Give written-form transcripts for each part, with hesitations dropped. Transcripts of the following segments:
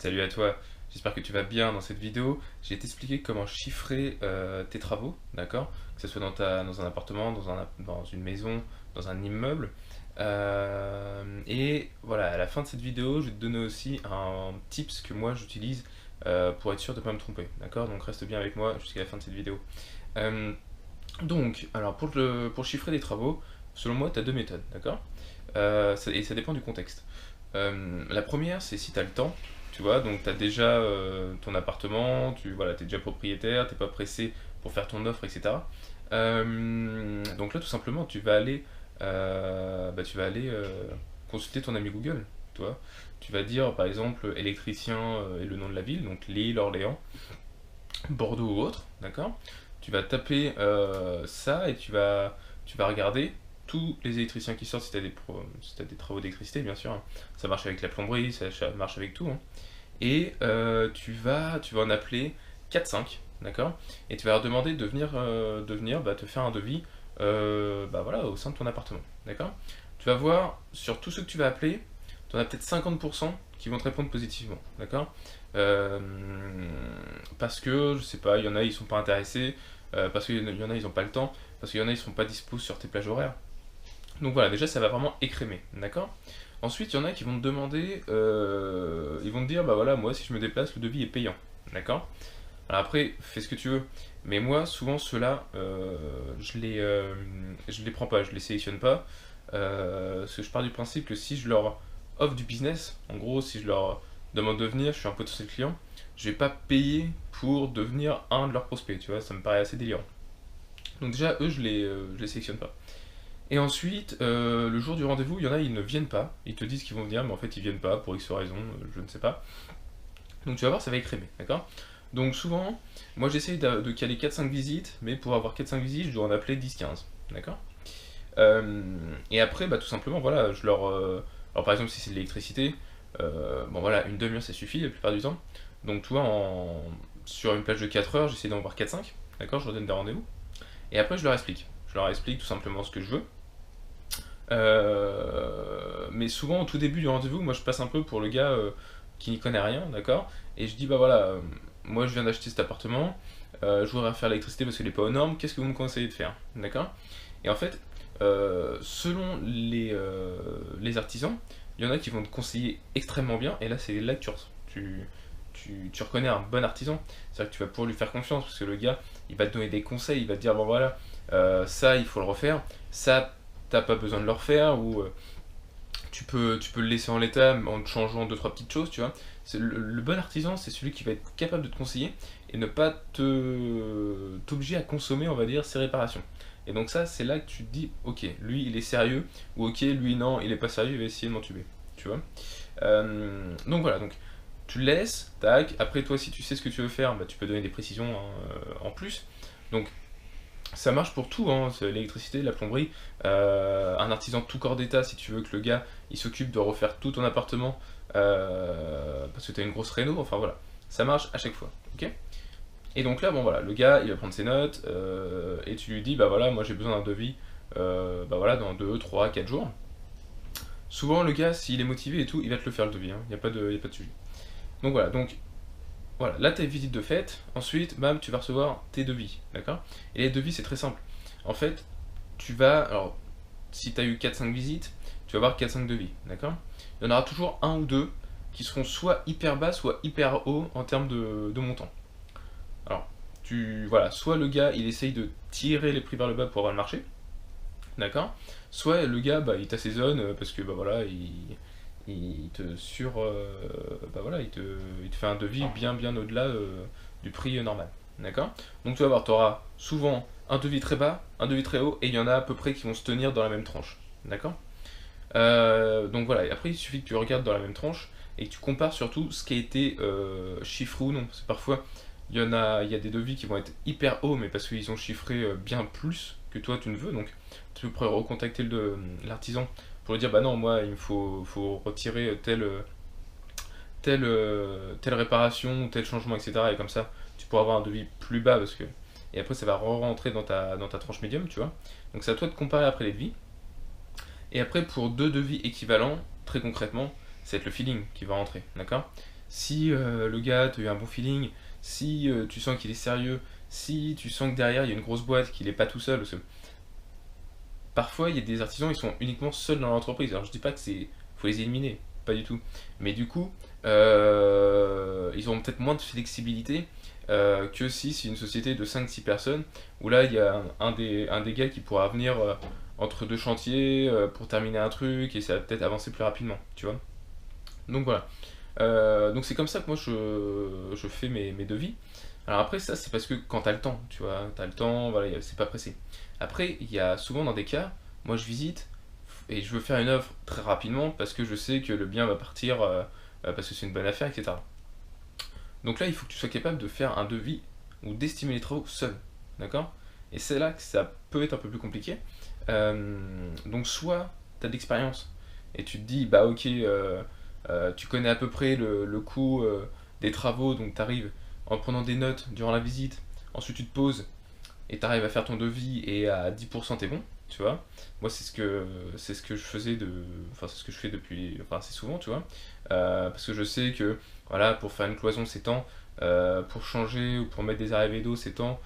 Salut à toi, j'espère que tu vas bien. Dans cette vidéo, je vais t'expliquer comment chiffrer tes travaux, d'accord? Que ce soit dans un appartement, dans une maison, dans un immeuble. Et voilà, à la fin de cette vidéo, je vais te donner aussi un tips que moi j'utilise pour être sûr de ne pas me tromper, d'accord? Donc reste bien avec moi jusqu'à la fin de cette vidéo. Euh, alors pour chiffrer des travaux, selon moi, tu as deux méthodes, d'accord? Et ça dépend du contexte. La première, c'est si tu as le temps, tu vois, donc tu as déjà ton appartement, voilà, tu es déjà propriétaire, tu pas pressé pour faire ton offre, etc. Donc là, tout simplement, tu vas aller consulter ton ami Google, tu vois. Tu vas dire, par exemple, électricien et le nom de la ville, donc Lille, Orléans, Bordeaux ou autre, d'accord? Tu vas taper ça et tu vas regarder tous les électriciens qui sortent si t'as des travaux d'électricité, bien sûr, hein. Ça marche avec la plomberie, ça marche avec tout, hein. Et tu vas en appeler 4-5, d'accord? Et tu vas leur demander de venir te faire un devis voilà, au sein de ton appartement, d'accord? Tu vas voir, sur tous ceux que tu vas appeler, tu en as peut-être 50% qui vont te répondre positivement, d'accord? Euh, Parce que, je sais pas, il y en a, ils sont pas intéressés, parce qu'il y en a, ils ont pas le temps, parce qu'il y en a, ils sont pas dispo sur tes plages horaires. Donc voilà, déjà, ça va vraiment écrémer, d'accord? Ensuite, il y en a qui vont te demander, ils vont te dire, bah voilà, moi, si je me déplace, le devis est payant, d'accord? Alors après, fais ce que tu veux, mais moi, souvent, ceux-là, je les prends pas, je les sélectionne pas, parce que je pars du principe que si je leur offre du business, en gros, si je leur demande de venir, je suis un potentiel client, je vais pas payer pour devenir un de leurs prospects, tu vois, ça me paraît assez délirant. Donc déjà, eux, je les sélectionne pas. Et ensuite, le jour du rendez-vous, il y en a, ils ne viennent pas. Ils te disent qu'ils vont venir, mais en fait, ils viennent pas pour X raison, je ne sais pas. Donc tu vas voir, ça va écrémer, d'accord? Donc souvent, moi j'essaye de caler 4-5 visites, mais pour avoir 4-5 visites, je dois en appeler 10-15, d'accord? Et après, bah, tout simplement, voilà, alors par exemple, si c'est de l'électricité, bon voilà, une demi-heure ça suffit la plupart du temps. Donc tu vois, sur une plage de 4 heures, j'essaie d'en voir 4-5, d'accord? Je leur donne des rendez-vous. Et après, je leur explique. Je leur explique tout simplement ce que je veux. Mais souvent, au tout début du rendez-vous, moi je passe un peu pour le gars qui n'y connaît rien, d'accord? Et je dis, bah voilà, moi je viens d'acheter cet appartement, je voudrais faire l'électricité parce qu'elle n'est pas aux normes, qu'est-ce que vous me conseillez de faire? D'accord? Et en fait, selon les artisans, il y en a qui vont te conseiller extrêmement bien, et là c'est là que tu reconnais un bon artisan. C'est-à-dire que tu vas pouvoir lui faire confiance, parce que le gars, il va te donner des conseils, il va te dire, bon voilà, ça il faut le refaire, ça t'as pas besoin de le refaire, ou tu peux le laisser en l'état en te changeant deux trois petites choses, tu vois. Le bon artisan, c'est celui qui va être capable de te conseiller et ne pas t'obliger à consommer, on va dire, ses réparations. Et donc ça, c'est là que tu te dis, ok, lui il est sérieux, ou ok, lui non, il est pas sérieux, il va essayer de m'entuber, tu vois. Donc voilà, donc tu le laisses, tac, après toi si tu sais ce que tu veux faire, bah, tu peux donner des précisions, hein, en plus. Donc ça marche pour tout, hein, c'est l'électricité, la plomberie, un artisan tout corps d'état si tu veux que le gars il s'occupe de refaire tout ton appartement parce que tu as une grosse réno, enfin voilà, ça marche à chaque fois, ok? Et donc là, bon voilà, le gars il va prendre ses notes et tu lui dis, bah voilà, moi j'ai besoin d'un devis, bah voilà, dans 2 3 4 jours. Souvent le gars, s'il est motivé et tout, il va te le faire le devis, hein, y a pas de sujet. Donc voilà, là t'as une visite de fête, ensuite, bam, tu vas recevoir tes devis, d'accord? Et les devis c'est très simple. En fait, alors, si tu as eu 4-5 visites, tu vas avoir 4-5 devis, d'accord? Il y en aura toujours un ou deux qui seront soit hyper bas, soit hyper haut en termes de montant. Alors, voilà, soit le gars, il essaye de tirer les prix vers le bas pour avoir le marché, d'accord? Soit le gars, bah, il t'assaisonne parce que, bah voilà, il te bah voilà, il te fait un devis bien bien au-delà du prix normal, d'accord? Donc tu vas voir, tu auras souvent un devis très bas, un devis très haut, et il y en a à peu près qui vont se tenir dans la même tranche, d'accord? Donc voilà, et après il suffit que tu regardes dans la même tranche et que tu compares surtout ce qui a été chiffré ou non. Parce que parfois il y a des devis qui vont être hyper hauts, mais parce qu'ils ont chiffré bien plus que toi tu ne veux. Donc tu pourrais recontacter l'artisan pour lui dire, bah non, moi il me faut retirer telle réparation, tel changement, etc. Et comme ça tu pourras avoir un devis plus bas parce que. Et après ça va re-rentrer dans ta tranche médium, tu vois. Donc c'est à toi de comparer après les devis. Et après, pour deux devis équivalents, très concrètement, c'est le feeling qui va rentrer, d'accord? Si le gars tu as eu un bon feeling, si tu sens qu'il est sérieux, si tu sens que derrière il y a une grosse boîte, qu'il est pas tout seul, parce que parfois il y a des artisans, ils sont uniquement seuls dans l'entreprise. Alors je dis pas que c'est faut les éliminer, pas du tout. Mais du coup, ils auront peut-être moins de flexibilité que si c'est une société de 5-6 personnes, où là il y a un des gars qui pourra venir entre deux chantiers pour terminer un truc et ça va peut-être avancer plus rapidement, tu vois. Donc voilà. Donc c'est comme ça que moi je fais mes devis. Alors après ça c'est parce que quand t'as le temps, tu vois, t'as le temps, voilà, c'est pas pressé. Après il y a souvent dans des cas, moi je visite et je veux faire une œuvre très rapidement parce que je sais que le bien va partir parce que c'est une bonne affaire, etc. Donc là il faut que tu sois capable de faire un devis ou d'estimer les travaux seul, d'accord? Et c'est là que ça peut être un peu plus compliqué. Donc soit t'as de l'expérience et tu te dis bah ok tu connais à peu près le coût des travaux, donc tu arrives en prenant des notes durant la visite, ensuite tu te poses et tu arrives à faire ton devis et à 10% t'es bon, tu vois. Moi c'est ce que je faisais enfin c'est ce que je fais depuis, enfin assez souvent, tu vois. Parce que je sais que voilà pour faire une cloison c'est temps, pour changer ou pour mettre des arrivées d'eau c'est temps,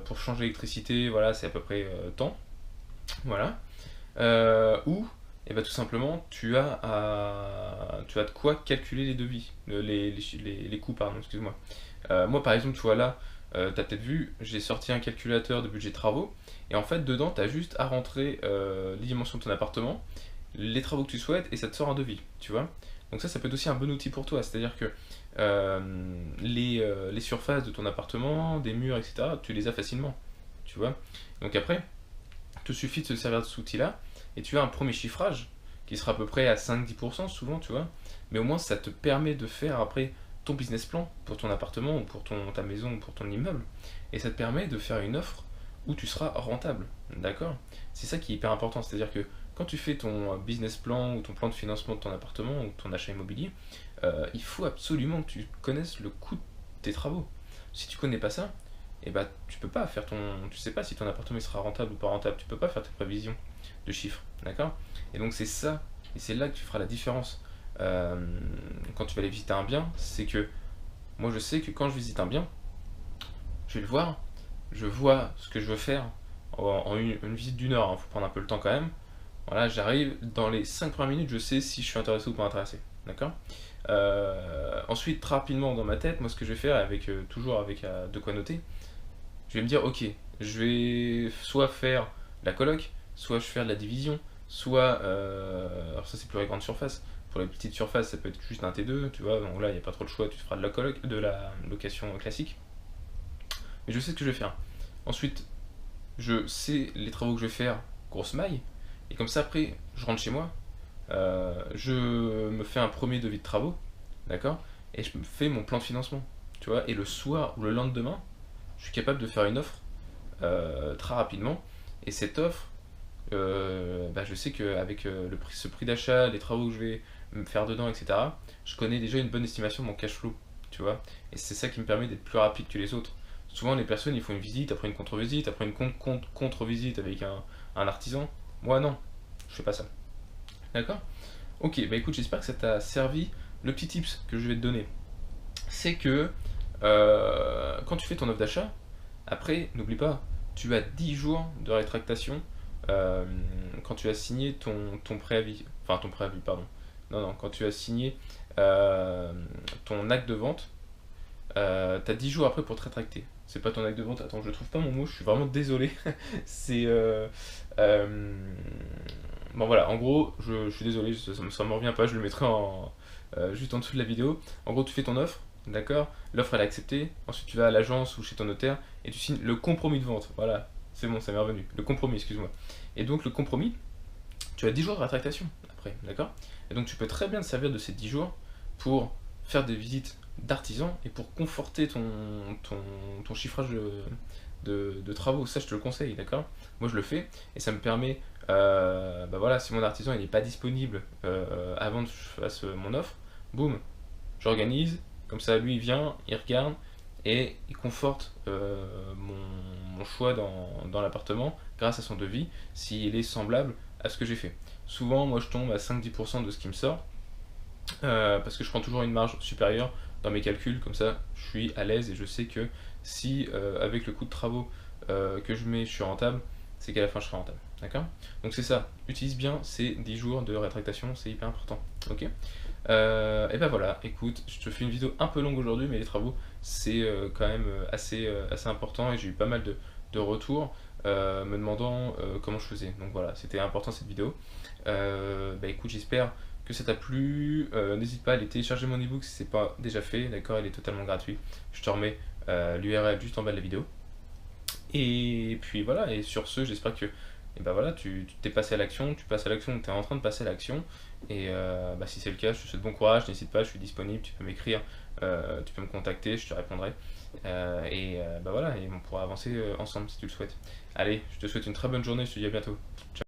pour changer l'électricité voilà c'est à peu près temps, voilà. Ou et bah, tout simplement, tu as de quoi calculer les devis, les coûts, pardon, excuse-moi. Moi, par exemple, tu vois là, tu as peut-être vu, j'ai sorti un calculateur de budget travaux, et en fait, dedans, tu as juste à rentrer les dimensions de ton appartement, les travaux que tu souhaites, et ça te sort un devis, tu vois. Donc ça peut être aussi un bon outil pour toi, c'est-à-dire que les surfaces de ton appartement, des murs, etc., tu les as facilement, tu vois. Donc après, il te suffit de se servir de cet outil-là, et tu as un premier chiffrage qui sera à peu près à 5-10% souvent, tu vois. Mais au moins, ça te permet de faire après ton business plan pour ton appartement, ou pour ta maison, ou pour ton immeuble. Et ça te permet de faire une offre où tu seras rentable, d'accord? C'est ça qui est hyper important, c'est-à-dire que quand tu fais ton business plan ou ton plan de financement de ton appartement ou ton achat immobilier, il faut absolument que tu connaisses le coût de tes travaux. Si tu connais pas ça, et bah tu peux pas faire tu sais pas si ton appartement il sera rentable ou pas rentable, tu peux pas faire tes prévisions de chiffres, d'accord? Et donc c'est ça, et c'est là que tu feras la différence euh, quand tu vas aller visiter un bien, c'est que moi je sais que quand je visite un bien, je vais le voir, je vois ce que je veux faire en une visite d'une heure, il faut prendre un peu le temps quand même. Voilà, j'arrive, dans les 5 premières minutes, je sais si je suis intéressé ou pas intéressé, d'accord? Ensuite, très rapidement dans ma tête, moi ce que je vais faire, toujours avec de quoi noter, je vais me dire, ok, je vais soit faire la coloc, soit je vais faire de la division, soit, alors ça c'est pour les grandes surfaces, pour les petites surfaces ça peut être juste un T2, tu vois, donc là il n'y a pas trop le choix, tu feras de la coloc, de la location classique, mais je sais ce que je vais faire. Ensuite, je sais les travaux que je vais faire, grosse maille, et comme ça après, je rentre chez moi, je me fais un premier devis de travaux, d'accord, et je me fais mon plan de financement, tu vois, et le soir ou le lendemain, je suis capable de faire une offre très rapidement. Et cette offre, bah, je sais qu'avec ce prix d'achat, les travaux que je vais me faire dedans, etc., je connais déjà une bonne estimation de mon cash flow, tu vois. Et c'est ça qui me permet d'être plus rapide que les autres. Souvent, les personnes, ils font une visite, après une contre-visite, après une contre-visite avec un artisan. Moi, non, je fais pas ça. D'accord? Ok, bah écoute, j'espère que ça t'a servi. Le petit tips que je vais te donner, c'est que quand tu fais ton offre d'achat, après, n'oublie pas, tu as 10 jours de rétractation euh, quand tu as signé ton préavis. Enfin, ton préavis, pardon. Non, non, quand tu as signé euh, ton acte de vente, tu as 10 jours après pour te rétracter. C'est pas ton acte de vente, attends, je trouve pas mon mot, je suis vraiment désolé. C'est. Euh, Bon, voilà, en gros, je suis désolé, ça me revient pas, je le mettrai juste en dessous de la vidéo. En gros, tu fais ton offre, d'accord? L'offre elle est acceptée, ensuite tu vas à l'agence ou chez ton notaire et tu signes le compromis de vente. Voilà, c'est bon, ça m'est revenu. Le compromis, excuse-moi. Et donc, le compromis, tu as 10 jours de rétractation après, d'accord? Et donc, tu peux très bien te servir de ces 10 jours pour faire des visites d'artisans et pour conforter ton, ton chiffrage de travaux. Ça, je te le conseille, d'accord? Moi, je le fais et ça me permet, bah voilà, si mon artisan il n'est pas disponible avant que je fasse mon offre, boum, j'organise, comme ça, lui, il vient, il regarde et il conforte mon choix dans l'appartement grâce à son devis s'il est semblable à ce que j'ai fait. Souvent, moi, je tombe à 5-10% de ce qui me sort parce que je prends toujours une marge supérieure dans mes calculs, comme ça je suis à l'aise et je sais que si avec le coût de travaux que je mets je suis rentable, c'est qu'à la fin je serai rentable. D'accord? Donc c'est ça, utilise bien ces 10 jours de rétractation, c'est hyper important. Ok? Et ben voilà, écoute, je te fais une vidéo un peu longue aujourd'hui, mais les travaux c'est quand même assez important et j'ai eu pas mal de retours me demandant comment je faisais. Donc voilà, c'était important cette vidéo. Bah écoute, j'espère que ça t'a plu. N'hésite pas à aller télécharger mon ebook si c'est pas déjà fait, d'accord, il est totalement gratuit. Je te remets l'URL juste en bas de la vidéo. Et puis voilà, et sur ce, j'espère que et ben voilà, tu t'es passé à l'action, tu passes à l'action, tu es en train de passer à l'action. Et bah, si c'est le cas, je te souhaite bon courage, n'hésite pas, je suis disponible, tu peux m'écrire, tu peux me contacter, je te répondrai. Bah voilà, et on pourra avancer ensemble si tu le souhaites. Allez, je te souhaite une très bonne journée, je te dis à bientôt. Ciao.